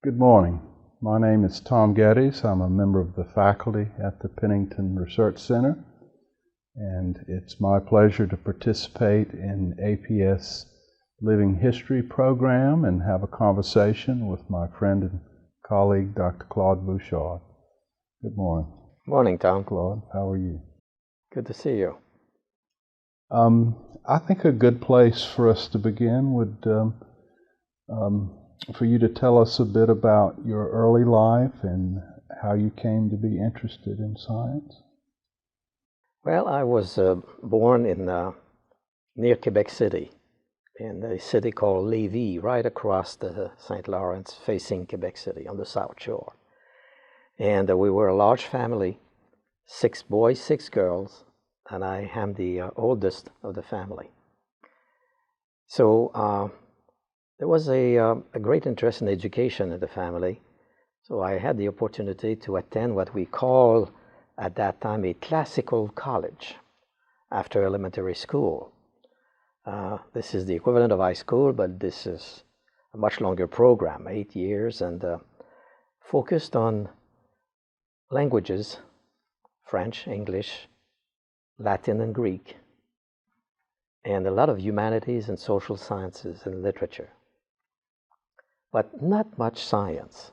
Good morning. My name is Tom Gettys. I'm a member of the faculty at the Pennington Research Center, and it's my pleasure to participate in APS Living History program and have a conversation with my friend and colleague, Dr. Claude Bouchard. Good morning. Morning, Tom. Claude, how are you? Good to see you. I think a good place for us to begin would for you to tell us a bit about your early life and how you came to be interested in science. Well, I was born in near Quebec City, in a city called Lévis, right across the St. Lawrence, facing Quebec City on the South Shore. And we were a large family, 6 boys, 6 girls, and I am the oldest of the family. So there was a great interest in education in the family, so I had the opportunity to attend what we call at that time a classical college after elementary school. This is the equivalent of high school, but this is a much longer program, 8 years, and focused on languages, French, English, Latin and Greek, and a lot of humanities and social sciences and literature, but not much science.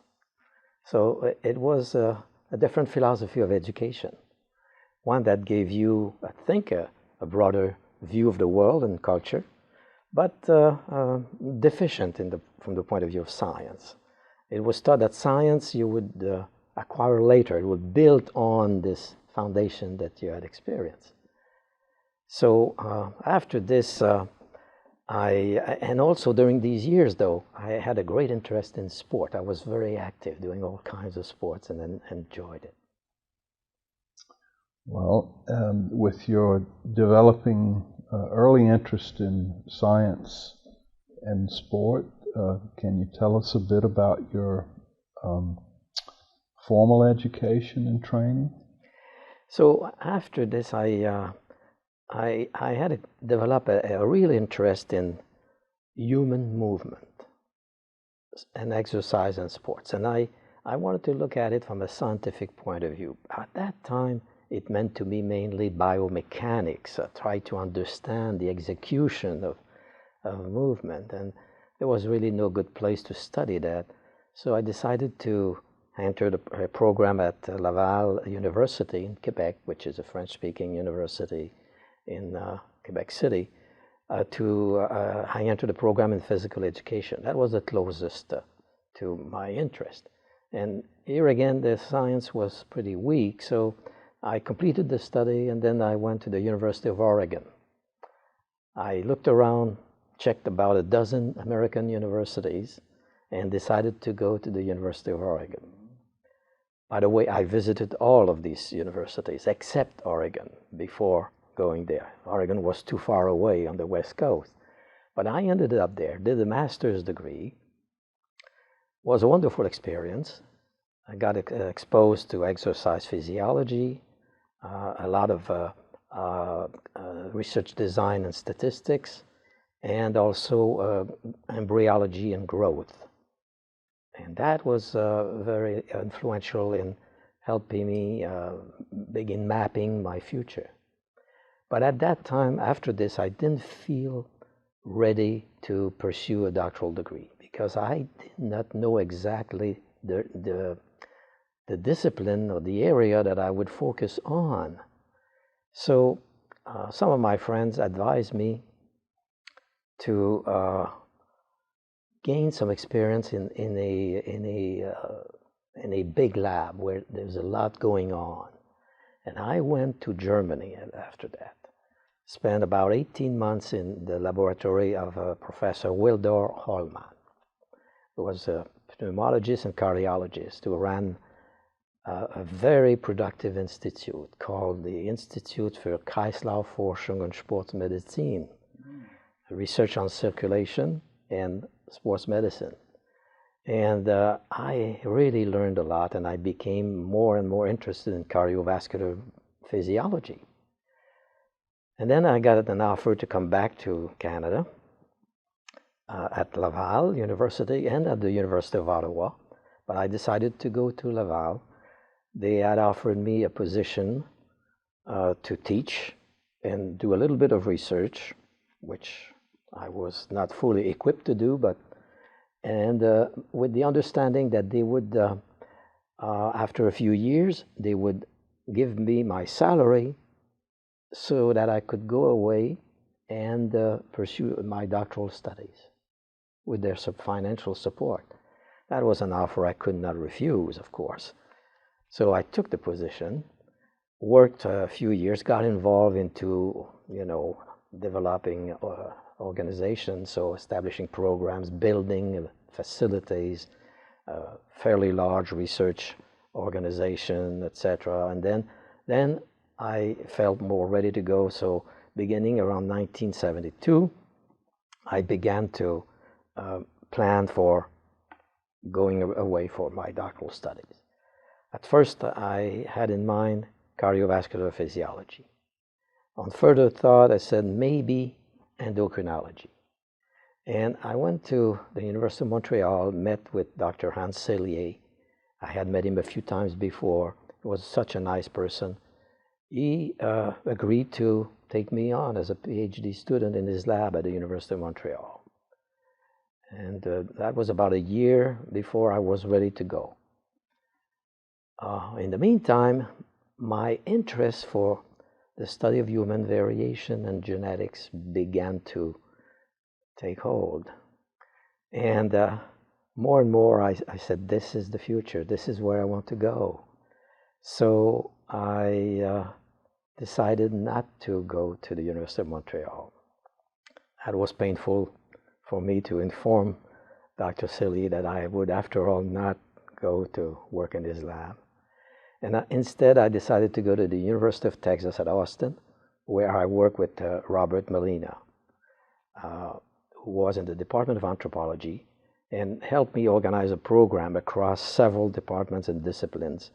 So it was a different philosophy of education, one that gave you, I think, a broader view of the world and culture, but deficient from the point of view of science. It was thought that science you would acquire later. It would build on this foundation that you had experienced. So after this, and also during these years, though, I had a great interest in sport. I was very active, doing all kinds of sports, and then enjoyed it. Well, with your developing early interest in science and sport, can you tell us a bit about your formal education and training? So after this, I had to develop a real interest in human movement and exercise and sports. And I wanted to look at it from a scientific point of view. At that time, it meant to me mainly biomechanics, try to understand the execution of movement. And there was really no good place to study that. So I decided to enter a program at Laval University in Quebec, which is a French-speaking university in Quebec City. I entered the program in physical education. That was the closest to my interest. And here again, the science was pretty weak, so I completed the study, and then I went to the University of Oregon. I looked around, checked about a dozen American universities, and decided to go to the University of Oregon. By the way, I visited all of these universities except Oregon before going there. Oregon was too far away on the West Coast. But I ended up there, did a master's degree. It was a wonderful experience. I got exposed to exercise physiology, a lot of research design and statistics, and also embryology and growth. And that was very influential in helping me begin mapping my future. But at that time, after this, I didn't feel ready to pursue a doctoral degree because I did not know exactly the discipline or the area that I would focus on. So some of my friends advised me to gain some experience in a big lab where there's a lot going on. And I went to Germany after that. Spent about 18 months in the laboratory of Professor Wildor Hollmann, who was a pneumologist and cardiologist who ran a very productive institute called the Institute für Kreislaufforschung und Sportmedizin, research on circulation and sports medicine. And I really learned a lot, and I became more and more interested in cardiovascular physiology. And then I got an offer to come back to Canada at Laval University and at the University of Ottawa but I decided to go to Laval. They had offered me a position to teach and do a little bit of research, which I was not fully equipped to do, and with the understanding that they would, after a few years, they would give me my salary so that I could go away and pursue my doctoral studies with their financial support. That was an offer I could not refuse, of course. So I took the position, worked a few years, got involved into, developing organizations, so establishing programs, building facilities, fairly large research organization, etc. And then I felt more ready to go. So beginning around 1972, I began to plan for going away for my doctoral studies. At first, I had in mind cardiovascular physiology. On further thought, I said maybe endocrinology. And I went to the University of Montreal, met with Dr. Hans Sellier. I had met him a few times before. He was such a nice person. He agreed to take me on as a PhD student in his lab at the University of Montreal. And that was about a year before I was ready to go. In the meantime, my interest for the study of human variation and genetics began to take hold. And more and more I said, this is the future, this is where I want to go. So I decided not to go to the University of Montreal. That was painful for me to inform Dr. Silly that I would, after all, not go to work in his lab. And instead, I decided to go to the University of Texas at Austin, where I worked with Robert Molina, who was in the Department of Anthropology, and helped me organize a program across several departments and disciplines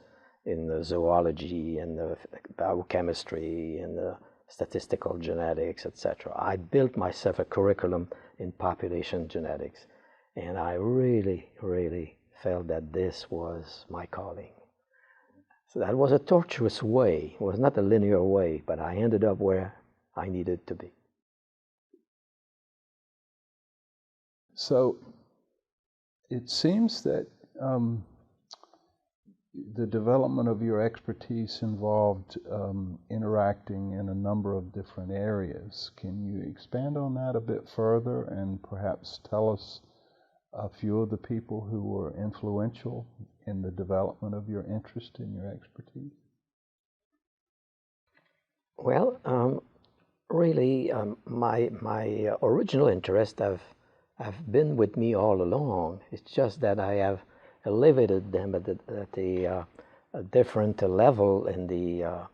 in the zoology and the biochemistry and the statistical genetics, etc. I built myself a curriculum in population genetics, and I really, really felt that this was my calling. So that was a tortuous way. It was not a linear way, but I ended up where I needed to be. So it seems that the development of your expertise involved interacting in a number of different areas. Can you expand on that a bit further and perhaps tell us a few of the people who were influential in the development of your interest in your expertise? Well, really, my original interest have been with me all along. It's just that I have elevated them at a different level in the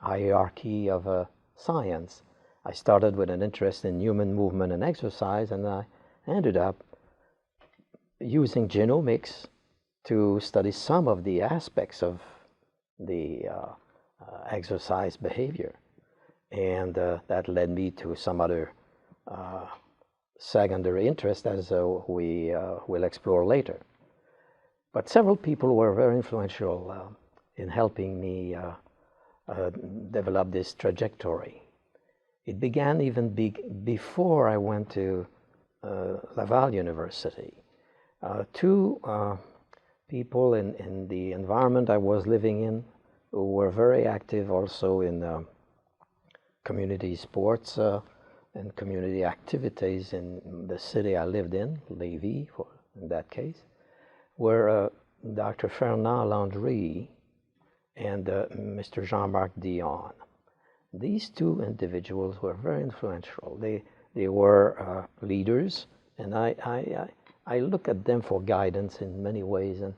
hierarchy of science. I started with an interest in human movement and exercise, and I ended up using genomics to study some of the aspects of the exercise behavior. And that led me to some other secondary interest, as we will explore later. But several people were very influential in helping me develop this trajectory. It began even before I went to Laval University. Two people in the environment I was living in who were very active also in community sports and community activities in the city I lived in, Lévis, in that case, were Dr. Fernand Landry and Mr. Jean-Marc Dion. These two individuals were very influential. They were leaders, and I look at them for guidance in many ways. And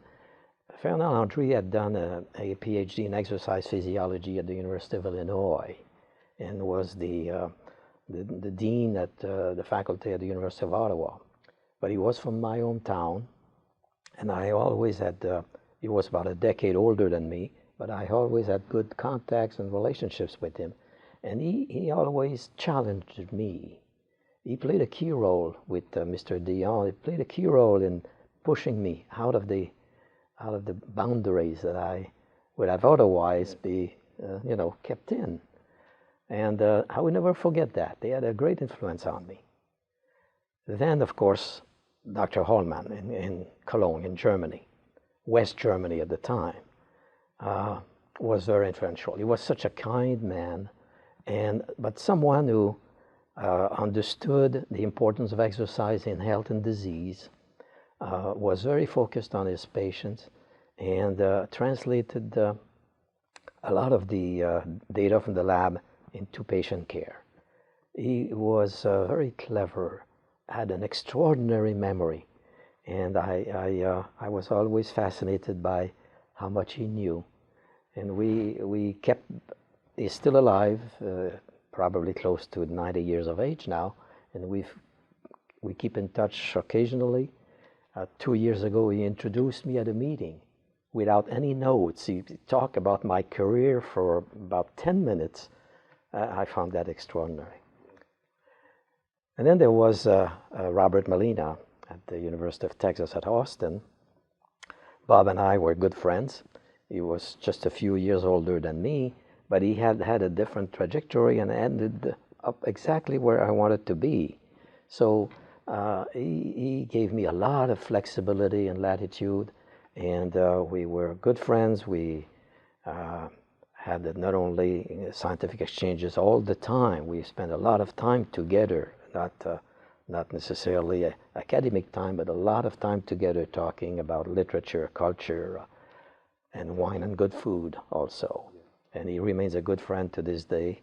Fernand Landry had done a PhD in exercise physiology at the University of Illinois, and was the dean at the faculty at the University of Ottawa. But he was from my hometown, and I always had, he was about a decade older than me, but I always had good contacts and relationships with him. And he always challenged me. He played a key role with Mr. Dion. He played a key role in pushing me out of the out of the boundaries that I would have otherwise be, kept in. And I will never forget that. They had a great influence on me. Then, of course, Dr. Hollmann in Cologne, in Germany, West Germany at the time, was very influential. He was such a kind man, but someone who understood the importance of exercise in health and disease, was very focused on his patients, and translated a lot of the data from the lab into patient care. He was very clever, had an extraordinary memory, and I was always fascinated by how much he knew. And he's still alive, probably close to 90 years of age now, and we keep in touch occasionally. 2 years ago, he introduced me at a meeting without any notes. He talked about my career for about 10 minutes. I found that extraordinary. And then there was Robert Molina at the University of Texas at Austin. Bob and I were good friends. He was just a few years older than me, but he had a different trajectory and ended up exactly where I wanted to be. So he gave me a lot of flexibility and latitude, and we were good friends. We had not only scientific exchanges all the time, we spent a lot of time together, not necessarily academic time, but a lot of time together talking about literature, culture, and wine and good food also. And he remains a good friend to this day.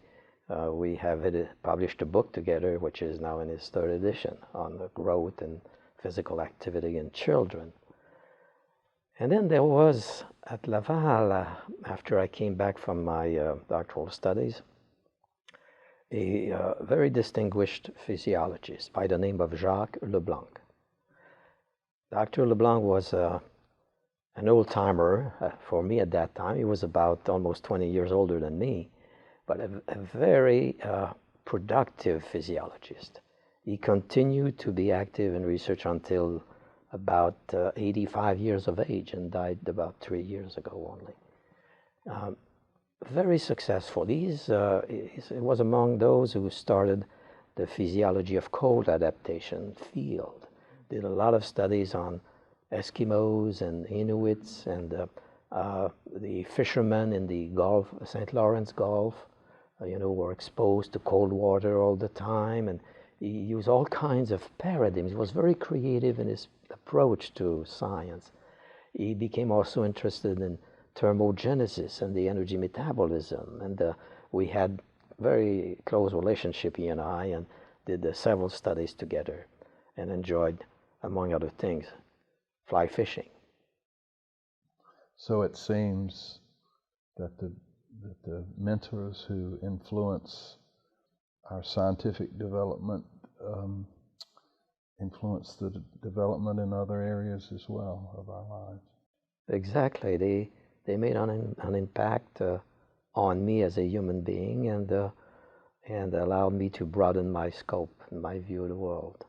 We have published a book together, which is now in its third edition, on the growth and physical activity in children. And then there was, at Laval, after I came back from my doctoral studies, a very distinguished physiologist by the name of Jacques Leblanc. Dr. Leblanc was an old-timer for me at that time. He was about almost 20 years older than me, but a very productive physiologist. He continued to be active in research until about 85 years of age and died about 3 years ago only. Very successful. He was among those who started the physiology of cold adaptation field. Did a lot of studies on Eskimos and Inuits and the fishermen in the Gulf, St. Lawrence Gulf, were exposed to cold water all the time, and he used all kinds of paradigms. He was very creative in his approach to science. He became also interested in thermogenesis and the energy metabolism, and we had very close relationship, he and I, and did several studies together and enjoyed, among other things, fly fishing. So it seems that the mentors who influence our scientific development influence the development in other areas as well of our lives. Exactly. They made an impact on me as a human being, and allowed me to broaden my scope and my view of the world.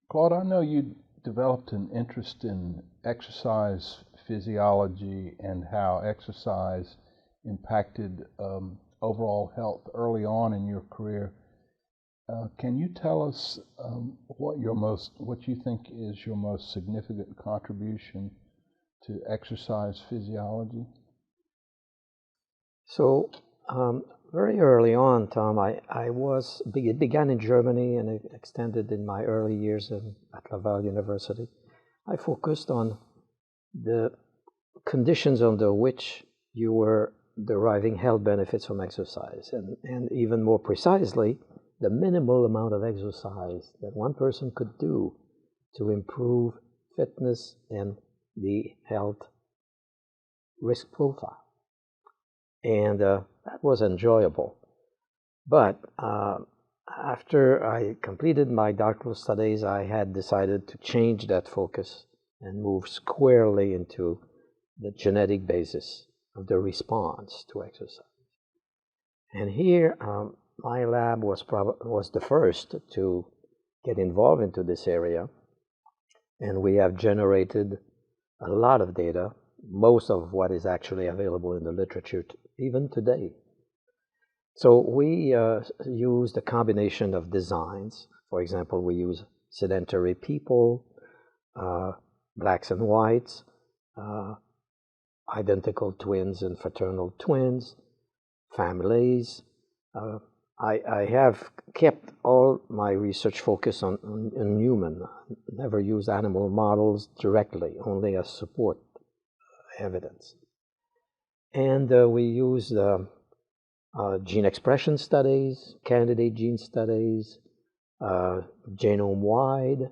Claude, I know you developed an interest in exercise physiology and how exercise impacted overall health early on in your career. Can you tell us what you think is your most significant contribution to exercise physiology? So very early on, Tom, it began in Germany and it extended in my early years at Laval University. I focused on the conditions under which you were deriving health benefits from exercise, and even more precisely, the minimal amount of exercise that one person could do to improve fitness and the health risk profile. And that was enjoyable. But after I completed my doctoral studies, I had decided to change that focus and move squarely into the genetic basis of the response to exercise. And here, my lab was the first to get involved into this area. And we have generated a lot of data, most of what is actually available in the literature even today. So we used a combination of designs. For example, we use sedentary people, blacks and whites, identical twins and fraternal twins, families. I have kept all my research focus on human. Never used animal models directly, only as support evidence. And we used gene expression studies, candidate gene studies, genome-wide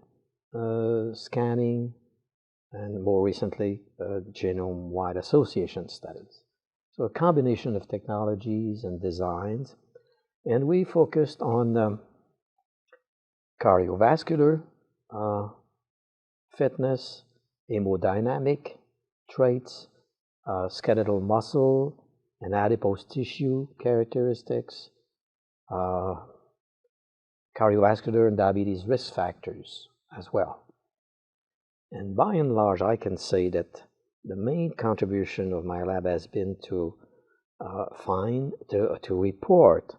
scanning, and more recently, genome-wide association studies. So a combination of technologies and designs. And we focused on cardiovascular fitness, hemodynamic traits, skeletal muscle and adipose tissue characteristics, cardiovascular and diabetes risk factors as well. And by and large, I can say that the main contribution of my lab has been to report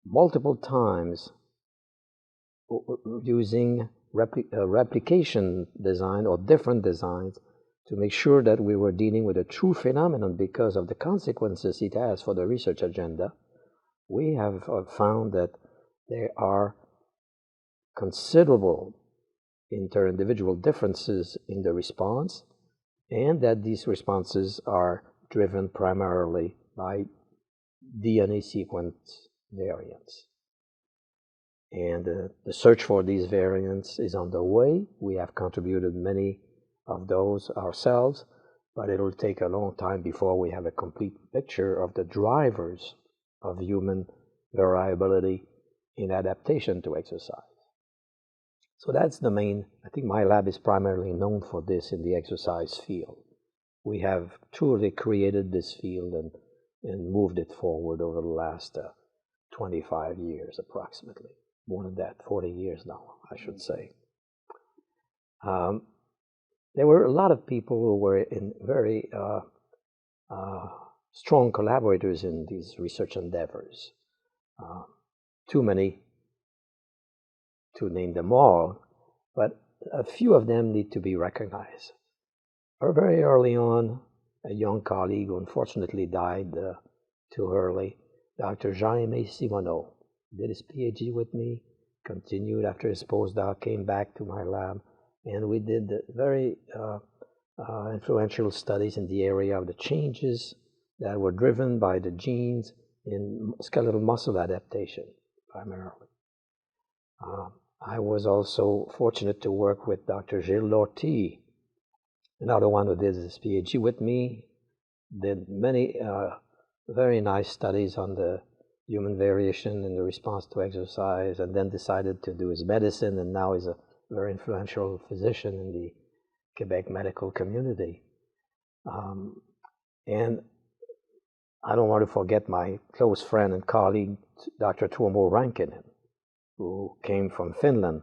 multiple times using replication design or different designs to make sure that we were dealing with a true phenomenon because of the consequences it has for the research agenda. We have found that there are considerable inter-individual differences in the response, and that these responses are driven primarily by DNA sequence variants. And the search for these variants is underway. We have contributed many of those ourselves, but it will take a long time before we have a complete picture of the drivers of human variability in adaptation to exercise. So that's the main, I think my lab is primarily known for this in the exercise field. We have truly created this field and moved it forward over the last 25 years approximately. More than that, 40 years now, I should say. There were a lot of people who were in very strong collaborators in these research endeavors. Too many to name them all, but a few of them need to be recognized. Very early on, a young colleague who unfortunately died too early, Dr. Jaime Simoneau, did his PhD with me, continued after his postdoc, came back to my lab, and we did very influential studies in the area of the changes that were driven by the genes in skeletal muscle adaptation, primarily. I was also fortunate to work with Dr. Gilles Lortie, another one who did his PhD with me, did many very nice studies on the human variation in the response to exercise, and then decided to do his medicine, and now is a very influential physician in the Quebec medical community. And I don't want to forget my close friend and colleague, Dr. Tuomo Rankinen, who came from Finland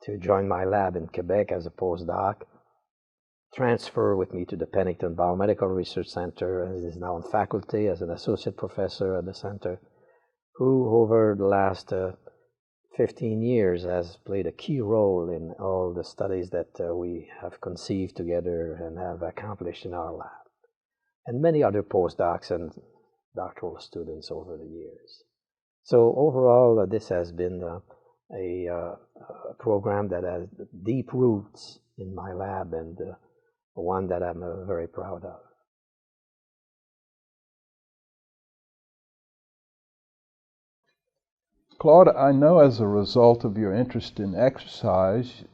to join my lab in Quebec as a postdoc, transfer with me to the Pennington Biomedical Research Center, and is now on faculty as an associate professor at the center, who over the last 15 years has played a key role in all the studies that we have conceived together and have accomplished in our lab, and many other postdocs and doctoral students over the years. So overall, this has been a program that has deep roots in my lab, and one that I'm very proud of. Claude, I know as a result of your interest in exercise,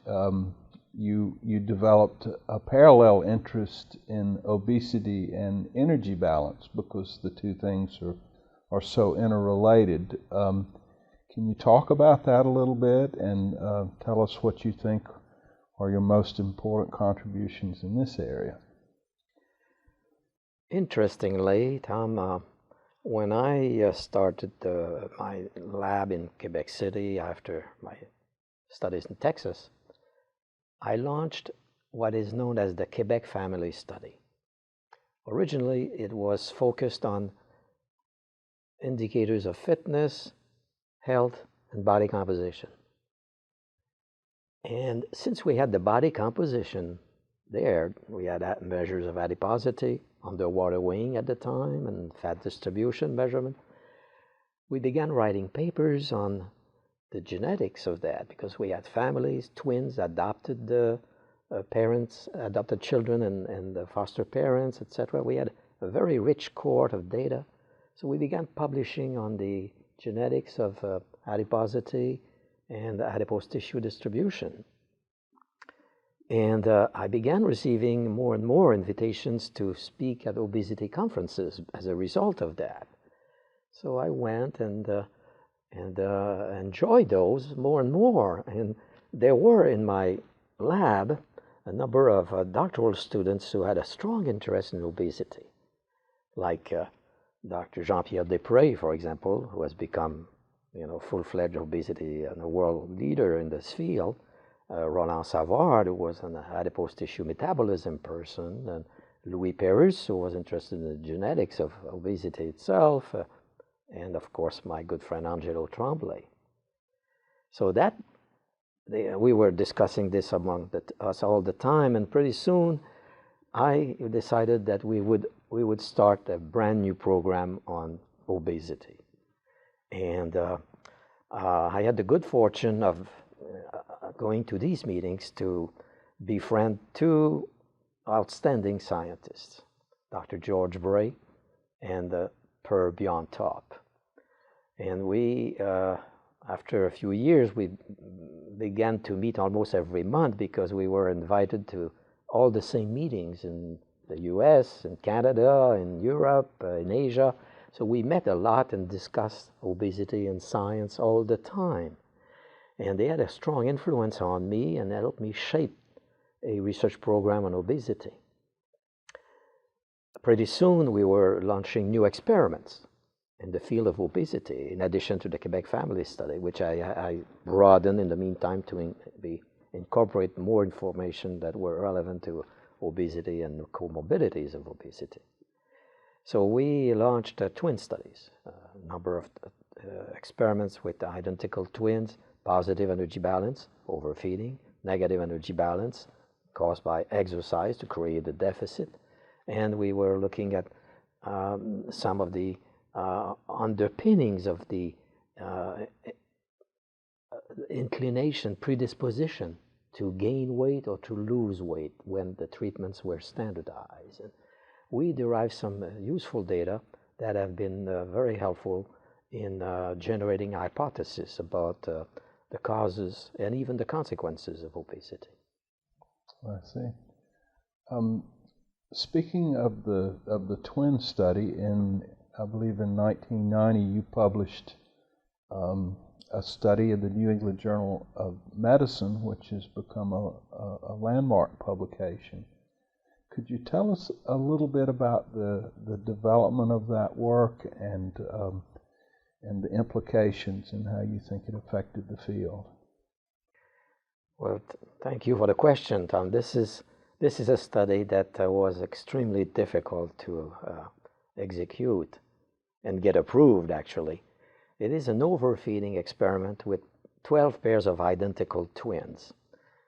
you developed a parallel interest in obesity and energy balance because the two things are so interrelated. Can you talk about that a little bit and tell us what you think are your most important contributions in this area? Interestingly, Tom, when I started my lab in Quebec City after my studies in Texas, I launched what is known as the Quebec Family Study. Originally, it was focused on indicators of fitness, health, and body composition. And since we had the body composition there, we had measures of adiposity, underwater weighing at the time, and fat distribution measurement. We began writing papers on the genetics of that because we had families, twins, adopted parents, adopted children, and foster parents, etc. We had a very rich cohort of data. So we began publishing on the genetics of adiposity and adipose tissue distribution. And I began receiving more and more invitations to speak at obesity conferences as a result of that. So I went and enjoyed those more and more. And there were in my lab a number of doctoral students who had a strong interest in obesity, like Dr. Jean-Pierre Desprez, for example, who has become, full-fledged obesity and a world leader in this field. Roland Savard, who was an adipose tissue metabolism person, and Louis Perus, who was interested in the genetics of obesity itself, and of course my good friend Angelo Tremblay. So we were discussing this among us all the time, and pretty soon I decided that we would start a brand new program on obesity. And I had the good fortune of going to these meetings to befriend two outstanding scientists, Dr. George Bray and Per Bjontop. And we, after a few years, we began to meet almost every month because we were invited to all the same meetings in the US, in Canada, in Europe, in Asia. So we met a lot and discussed obesity and science all the time. And they had a strong influence on me and helped me shape a research program on obesity. Pretty soon we were launching new experiments in the field of obesity, in addition to the Quebec Family Study, which I broadened in the meantime to incorporate more information that were relevant to obesity and the comorbidities of obesity. So we launched twin studies, a number of experiments with identical twins, positive energy balance, overfeeding, negative energy balance caused by exercise to create a deficit. And we were looking at some of the underpinnings of the inclination, predisposition to gain weight or to lose weight when the treatments were standardized. And we derived some useful data that have been very helpful in generating hypotheses about the causes and even the consequences of obesity. I see. Speaking of the twin study, I believe in 1990 you published a study in the New England Journal of Medicine, which has become a landmark publication. Could you tell us a little bit about the development of that work and the implications and how you think it affected the field? Well, thank you for the question, Tom. This is a study that was extremely difficult to execute and get approved, actually. It is an overfeeding experiment with 12 pairs of identical twins.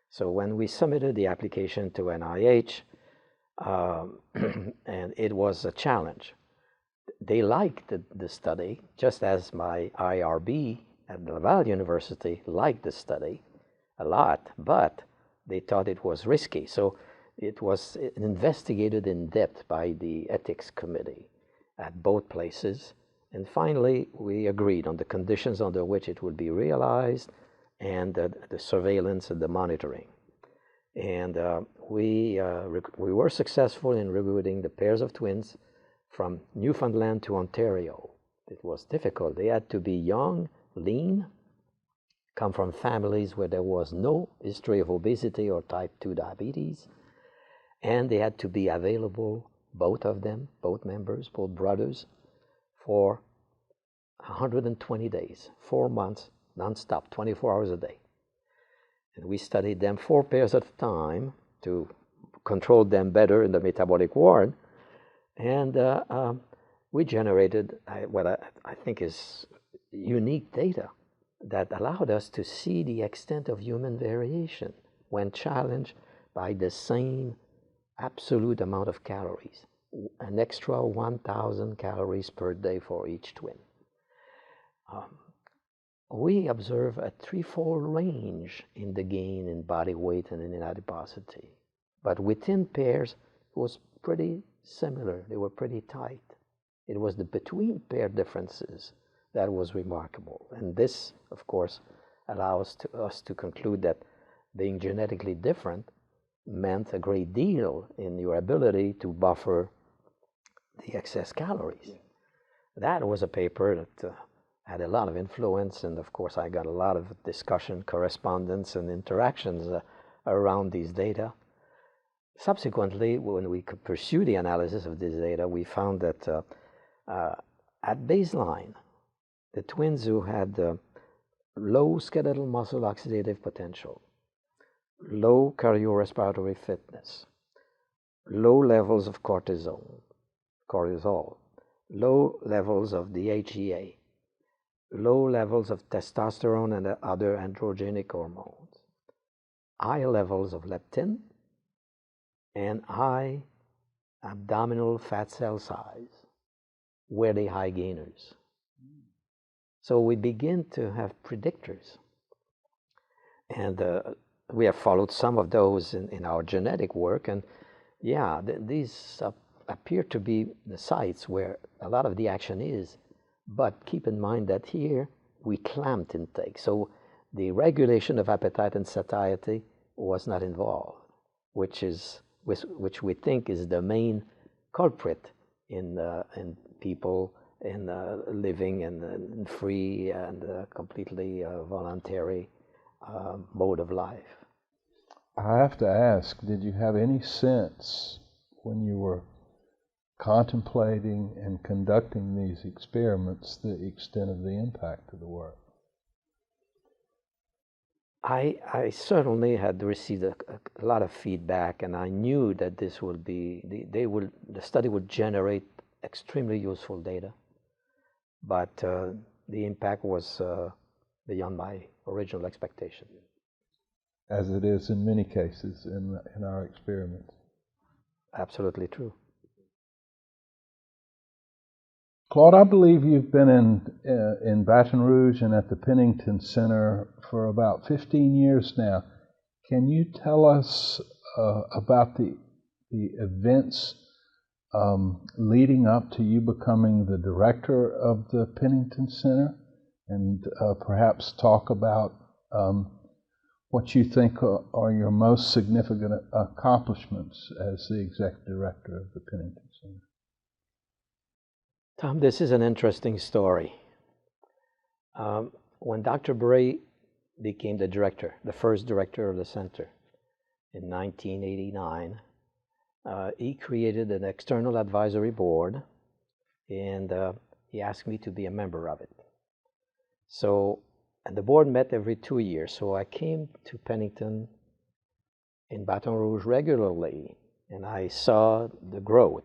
So when we submitted the application to NIH, and it was a challenge. They liked the study, just as my IRB at Laval University liked the study a lot, but they thought it was risky. So it was investigated in depth by the ethics committee at both places. And finally, we agreed on the conditions under which it would be realized and the surveillance and the monitoring. And we were successful in recruiting the pairs of twins from Newfoundland to Ontario. It was difficult. They had to be young, lean, come from families where there was no history of obesity or type 2 diabetes, and they had to be available, both of them, both members, both brothers, for 120 days, 4 months, nonstop, 24 hours a day. And we studied them 4 pairs at a time to control them better in the metabolic ward. And we generated what I think is unique data that allowed us to see the extent of human variation when challenged by the same absolute amount of calories, an extra 1,000 calories per day for each twin. We observe a 3-fold range in the gain in body weight and in adiposity. But within pairs, it was pretty similar. They were pretty tight. It was the between pair differences that was remarkable. And this, of course, allows us to conclude that being genetically different meant a great deal in your ability to buffer the excess calories. That was a paper that had a lot of influence, and of course I got a lot of discussion, correspondence, and interactions around these data. Subsequently, when we could pursue the analysis of this data, we found that at baseline, the twins who had low skeletal muscle oxidative potential, low cardiorespiratory fitness, low levels of cortisol, low levels of DHEA, low levels of testosterone and other androgenic hormones, high levels of leptin, and high abdominal fat cell size were the high gainers. So we begin to have predictors. And we have followed some of those in our genetic work. And yeah, these appear to be the sites where a lot of the action is. But keep in mind that here we clamped intake. So the regulation of appetite and satiety was not involved, which we think is the main culprit in people living in free and completely voluntary mode of life. I have to ask, did you have any sense when you were contemplating and conducting these experiments the extent of the impact of the work? I certainly had received a lot of feedback, and I knew that this would be the study would generate extremely useful data, but the impact was beyond my original expectation. As it is in many cases in our experiments. Absolutely true. Claude, I believe you've been in Baton Rouge and at the Pennington Center for about 15 years now. Can you tell us about the events leading up to you becoming the director of the Pennington Center, and perhaps talk about what you think are your most significant accomplishments as the executive director of the Pennington Center? Tom, this is an interesting story. When Dr. Bray became the director, the first director of the center in 1989, he created an external advisory board, and he asked me to be a member of it. So, and the board met every 2 years, so I came to Pennington in Baton Rouge regularly, and I saw the growth.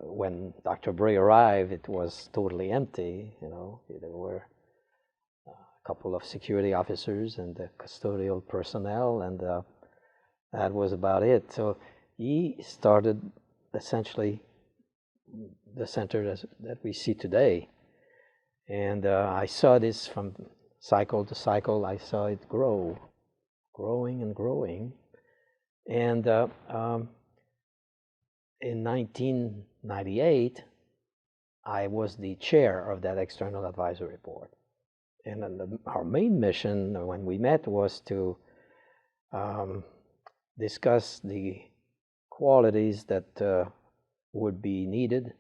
When Dr. Bray arrived, it was totally empty. You know, there were a couple of security officers and the custodial personnel, and that was about it. So he started essentially the center that we see today. And I saw this from cycle to cycle. I saw it growing and growing. And in 1998, I was the chair of that external advisory board. And our main mission when we met was to discuss the qualities that would be needed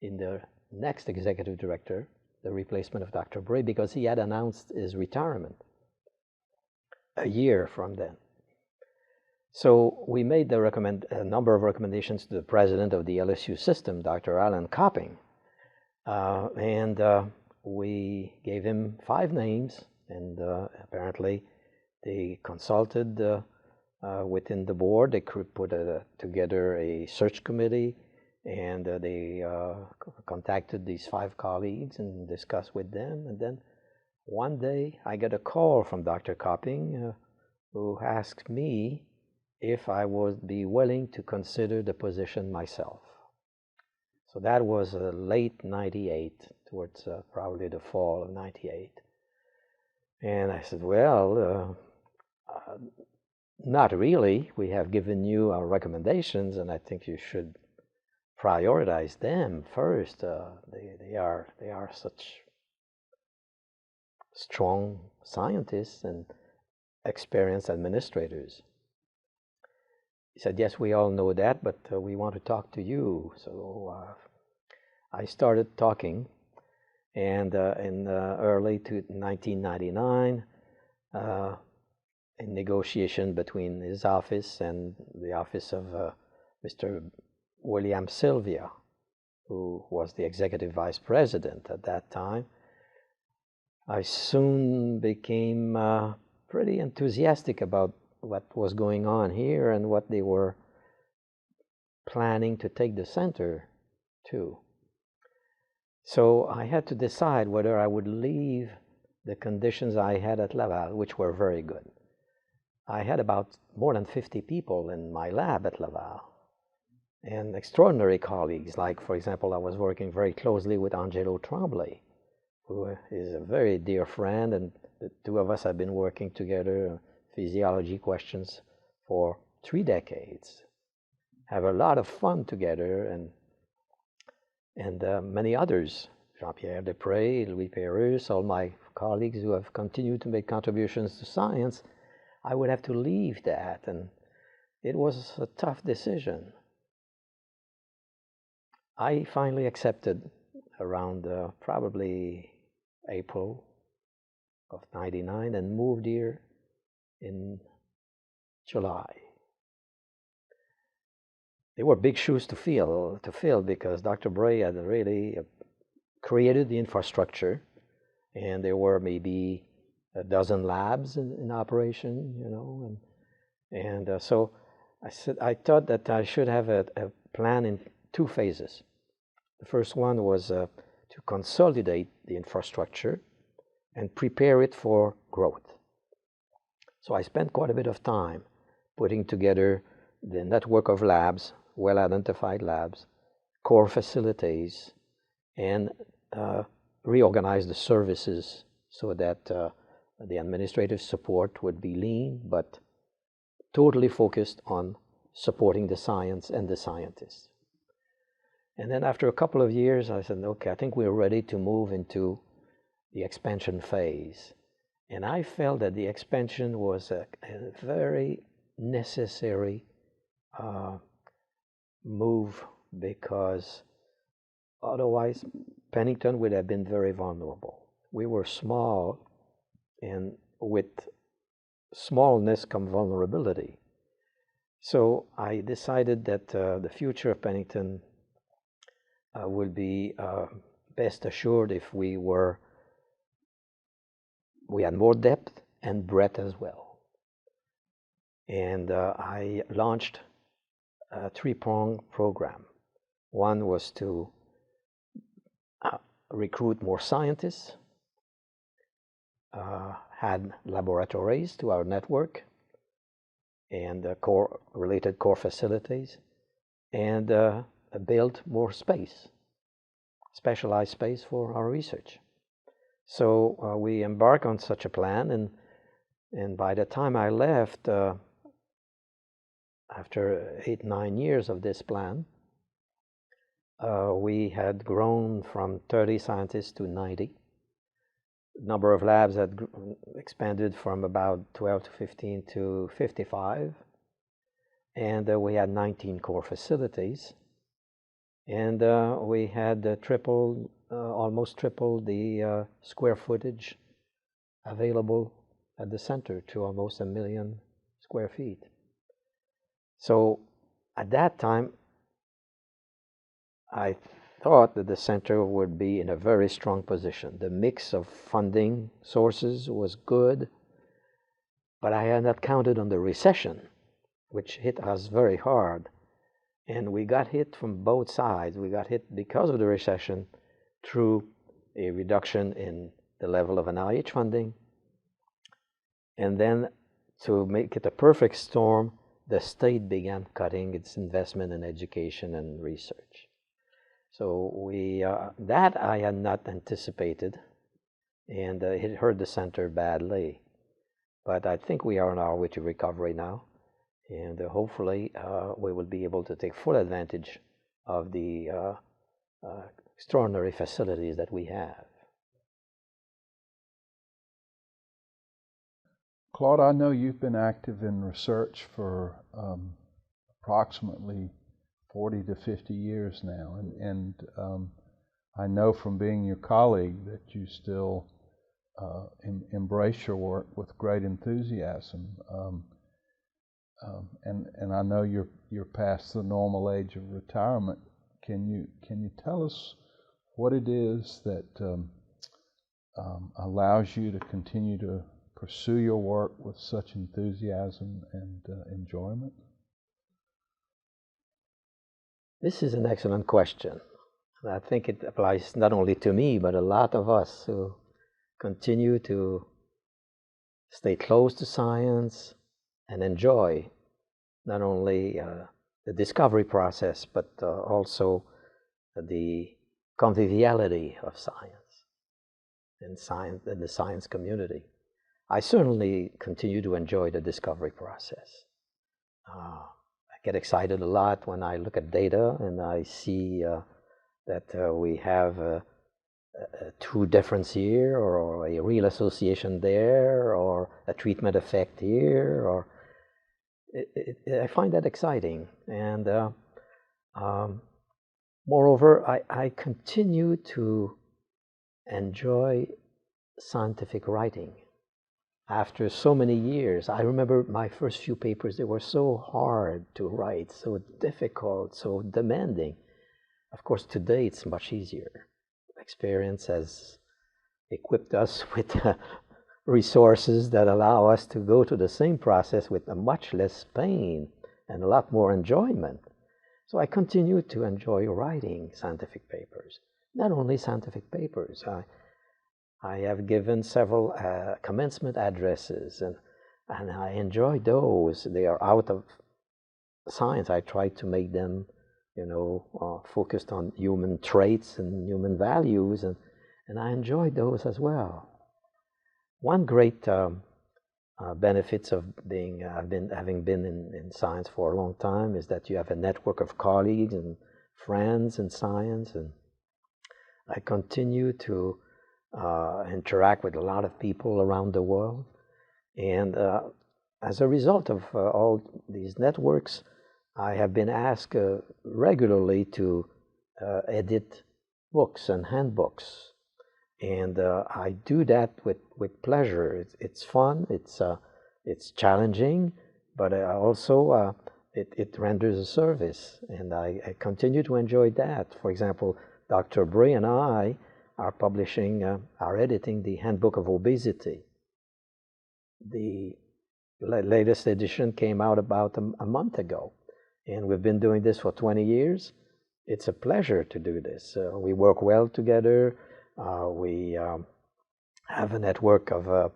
in the next executive director, the replacement of Dr. Bray, because he had announced his retirement a year from then. So we made a number of recommendations to the president of the LSU system, Dr. Alan Copping, and we gave him 5 names, and apparently They consulted within the board. They could put together a search committee, and they contacted these 5 colleagues and discussed with them. And then one day I got a call from Dr. Copping, who asked me if I would be willing to consider the position myself. So that was late 98, towards probably the fall of 98. And I said, well, not really. We have given you our recommendations, and I think you should prioritize them first. They are such strong scientists and experienced administrators. He said, yes, we all know that, but we want to talk to you. So I started talking, and in early 1999, in negotiation between his office and the office of Mr. William Sylvia, who was the executive vice president at that time, I soon became pretty enthusiastic about what was going on here and what they were planning to take the center to. So I had to decide whether I would leave the conditions I had at Laval, which were very good. I had about more than 50 people in my lab at Laval, and extraordinary colleagues. Like, for example, I was working very closely with Angelo Tremblay, who is a very dear friend, and the two of us have been working together on physiology questions for 3 decades. Have a lot of fun together, and many others, Jean-Pierre Desprez, Louis Perrus, all my colleagues who have continued to make contributions to science. I would have to leave that, and it was a tough decision. I finally accepted around probably April of '99 and moved here in July. They were big shoes to fill because Dr. Bray had really created the infrastructure, and there were maybe a dozen labs in operation, you know, and so I thought that I should have a plan in 2 phases. The first one was to consolidate the infrastructure and prepare it for growth. So I spent quite a bit of time putting together the network of labs, well-identified labs, core facilities, and reorganize the services so that the administrative support would be lean, but totally focused on supporting the science and the scientists. And then after a couple of years, I said, okay, I think we're ready to move into the expansion phase. And I felt that the expansion was a very necessary move, because otherwise Pennington would have been very vulnerable. We were small, and with smallness comes vulnerability. So I decided that the future of Pennington would be best assured if we had more depth and breadth as well. And I launched a 3-pronged program. One was to recruit more scientists, add laboratories to our network, and related core facilities, and build more space, specialized space for our research. So we embarked on such a plan, and by the time I left, after 8-9 years of this plan, we had grown from 30 scientists to 90. The number of labs had expanded from about 12 to 15 to 55. And we had 19 core facilities. And we had almost tripled the square footage available at the center to almost 1 million square feet. So at that time, I thought that the center would be in a very strong position. The mix of funding sources was good, But I had not counted on the recession, which hit us very hard. And we got hit from both sides. We got hit because of the recession through a reduction in the level of NIH funding. And then, to make it a perfect storm, the state began cutting its investment in education and research. So that I had not anticipated, and it hurt the center badly. But I think we are on our way to recovery now, and hopefully we will be able to take full advantage of the extraordinary facilities that we have. Claude, I know you've been active in research for approximately 40 to 50 years now, and I know from being your colleague that you still embrace your work with great enthusiasm, and I know you're past the normal age of retirement. Can you tell us what it is that allows you to continue to pursue your work with such enthusiasm and enjoyment? This is an excellent question. I think it applies not only to me, but a lot of us who continue to stay close to science and enjoy not only the discovery process, but also the conviviality of science and the science community. I certainly continue to enjoy the discovery process. I get excited a lot when I look at data and I see that we have a true difference here, or a real association there, or a treatment effect here, or I find that exciting. And moreover, I continue to enjoy scientific writing. After so many years, I remember my first few papers, they were so hard to write, so difficult, so demanding. Of course, today it's much easier. Experience has equipped us with resources that allow us to go through the same process with much less pain and a lot more enjoyment. So I continue to enjoy writing scientific papers. Not only scientific papers. I have given several commencement addresses, and I enjoy those. They are out of science. I try to make them, focused on human traits and human values, and I enjoy those as well. One great benefits of having been in science for a long time is that you have a network of colleagues and friends in science, and I continue to interact with a lot of people around the world. And as a result of all these networks, I have been asked regularly to edit books and handbooks. And I do that with pleasure. It's fun, it's challenging, but also it renders a service. And I continue to enjoy that. For example, Dr. Bray and I are editing the Handbook of Obesity. The latest edition came out about a month ago, and we've been doing this for 20 years. It's a pleasure to do this. We work well together. We have a network of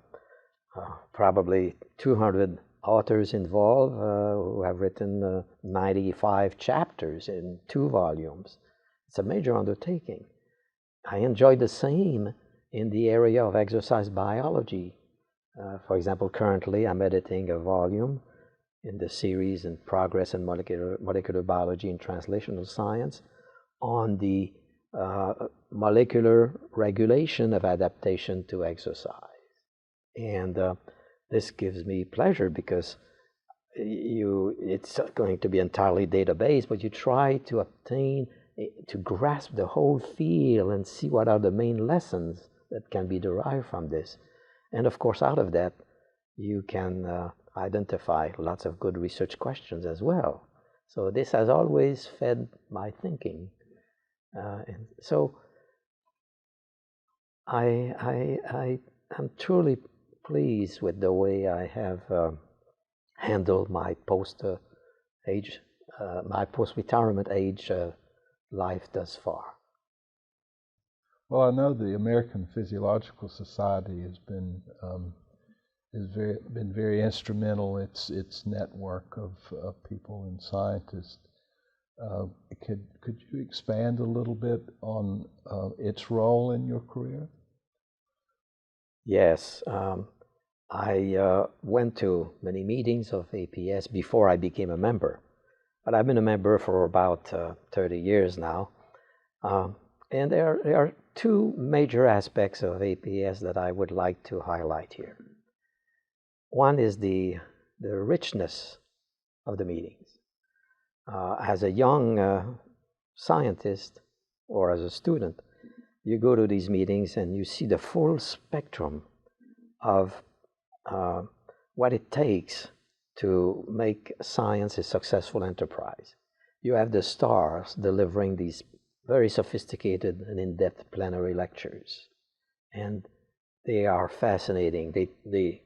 probably 200 authors involved who have written 95 chapters in 2 volumes. It's a major undertaking. I enjoy the same in the area of exercise biology. For example, currently I'm editing a volume in the series in Progress in Molecular Biology and Translational Science on the molecular regulation of adaptation to exercise. And this gives me pleasure because it's going to be entirely data-based, but you try to grasp the whole field and see what are the main lessons that can be derived from this. And of course, out of that, you can identify lots of good research questions as well. So this has always fed my thinking. And so I am truly pleased with the way I have handled my my post-retirement age life thus far. Well, I know the American Physiological Society has been very instrumental. Its network of people and scientists. Could you expand a little bit on its role in your career? Yes, I went to many meetings of APS before I became a member, but I've been a member for about 30 years now. And there are two major aspects of APS that I would like to highlight here. One is the richness of the meetings. As a young scientist or as a student, you go to these meetings and you see the full spectrum of what it takes to make science a successful enterprise. You have the stars delivering these very sophisticated and in-depth plenary lectures, and they are fascinating. They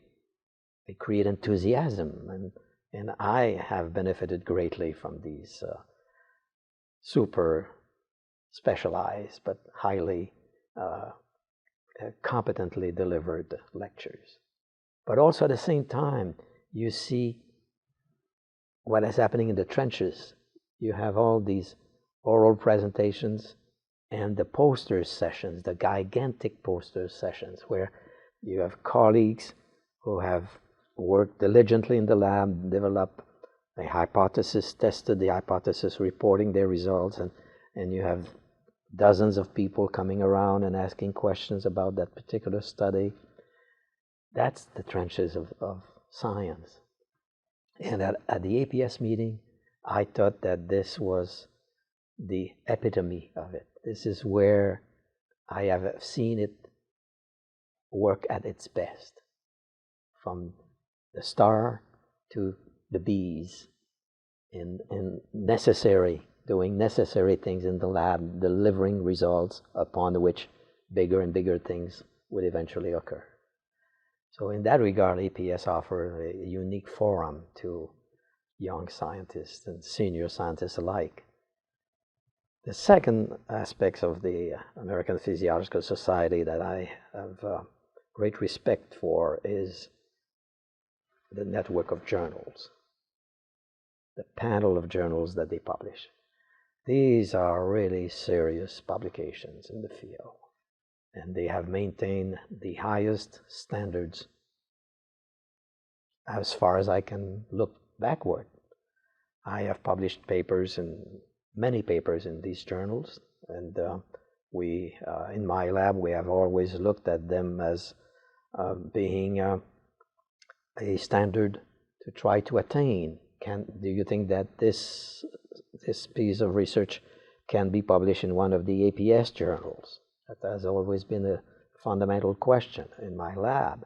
create enthusiasm, and I have benefited greatly from these super specialized but highly competently delivered lectures. But also at the same time, you see what is happening in the trenches. You have all these oral presentations and the poster sessions, the gigantic poster sessions, where you have colleagues who have worked diligently in the lab, developed a hypothesis, tested the hypothesis, reporting their results, and you have dozens of people coming around and asking questions about that particular study. That's the trenches of science. And at the APS meeting, I thought that this was the epitome of it. This is where I have seen it work at its best, from the star to the bees, in doing necessary things in the lab, delivering results upon which bigger and bigger things would eventually occur. So in that regard, APS offers a unique forum to young scientists and senior scientists alike. The second aspect of the American Physiological Society that I have great respect for is the network of journals, the panel of journals that they publish. These are really serious publications in the field, and they have maintained the highest standards as far as I can look backward. I have published many papers in these journals, and we, in my lab, we have always looked at them as being a standard to try to attain. Do you think that this piece of research can be published in one of the APS journals? That has always been a fundamental question in my lab.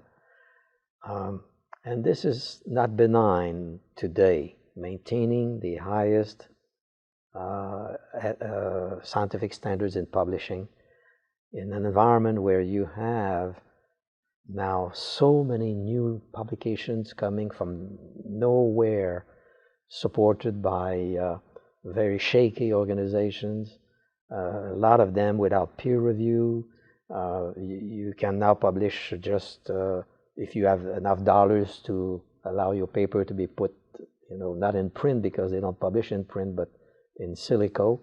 And this is not benign today, maintaining the highest scientific standards in publishing in an environment where you have now so many new publications coming from nowhere, supported by very shaky organizations, a lot of them without peer review. You can now publish just if you have enough dollars to allow your paper to be put, not in print, because they don't publish in print, but in silico.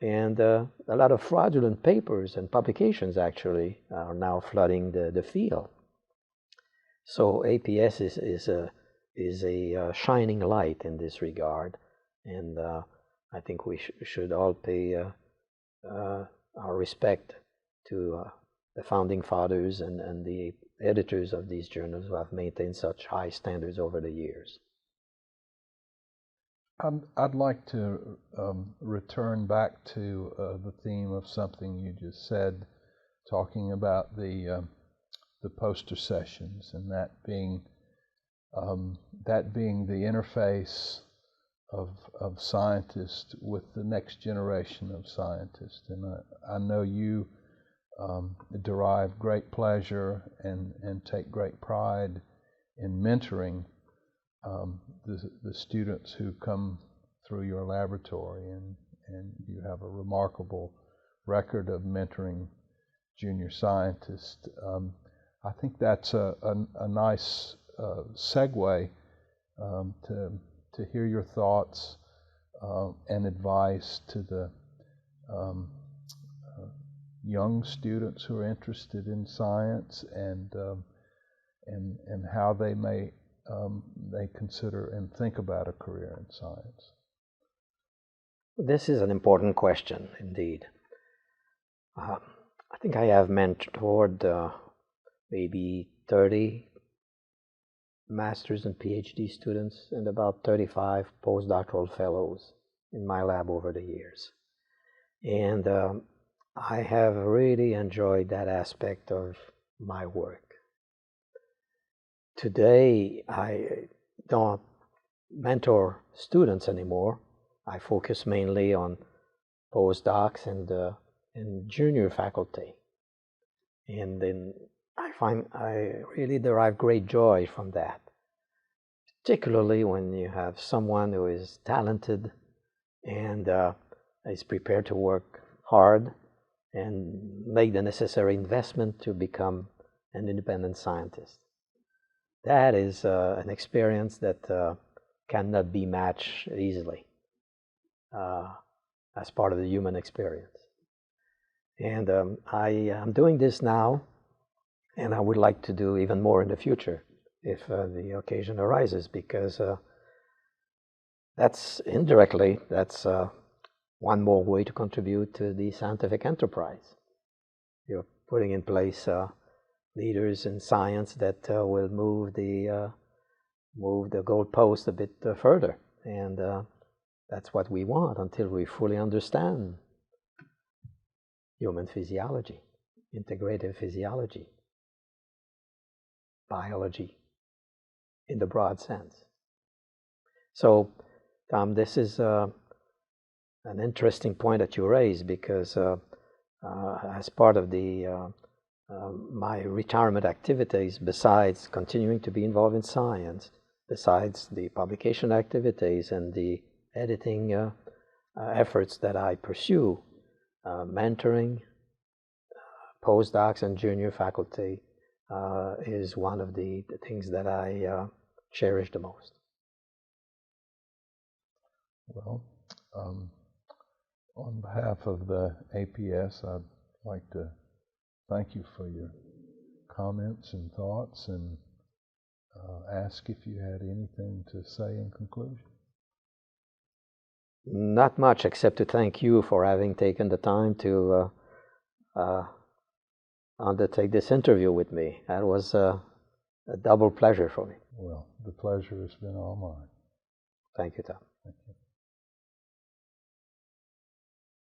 And a lot of fraudulent papers and publications actually are now flooding the field. So APS is a shining light in this regard, and I think we should all pay our respect to the founding fathers and the editors of these journals who have maintained such high standards over the years. I'd like to return back to the theme of something you just said, talking about the poster sessions, and that being the interface of scientists with the next generation of scientists. And I know you derive great pleasure and take great pride in mentoring the students who come through your laboratory, and you have a remarkable record of mentoring junior scientists. I think that's a nice segue to hear your thoughts and advice to the young students who are interested in science, and how they may they consider and think about a career in science. This is an important question indeed. I think I have mentored maybe 30 master's and PhD students and about 35 postdoctoral fellows in my lab over the years. And I have really enjoyed that aspect of my work. Today, I don't mentor students anymore. I focus mainly on postdocs and junior faculty. And then I find I really derive great joy from that, particularly when you have someone who is talented and is prepared to work hard and make the necessary investment to become an independent scientist. That is an experience that cannot be matched easily as part of the human experience. And I am doing this now, and I would like to do even more in the future if the occasion arises, because that's indirectly, that's one more way to contribute to the scientific enterprise. You're putting in place leaders in science that will move the goalpost a bit further, and that's what we want until we fully understand human physiology, integrative physiology, biology in the broad sense. So, Tom, this is an interesting point that you raised, because as part of my retirement activities, besides continuing to be involved in science, besides the publication activities and the editing efforts that I pursue, mentoring postdocs and junior faculty is one of the things that I cherish the most. Well, on behalf of the APS, I'd like to thank you for your comments and thoughts, and ask if you had anything to say in conclusion. Not much, except to thank you for having taken the time to undertake this interview with me. That was a double pleasure for me. Well, the pleasure has been all mine. Thank you, Tom. Thank you.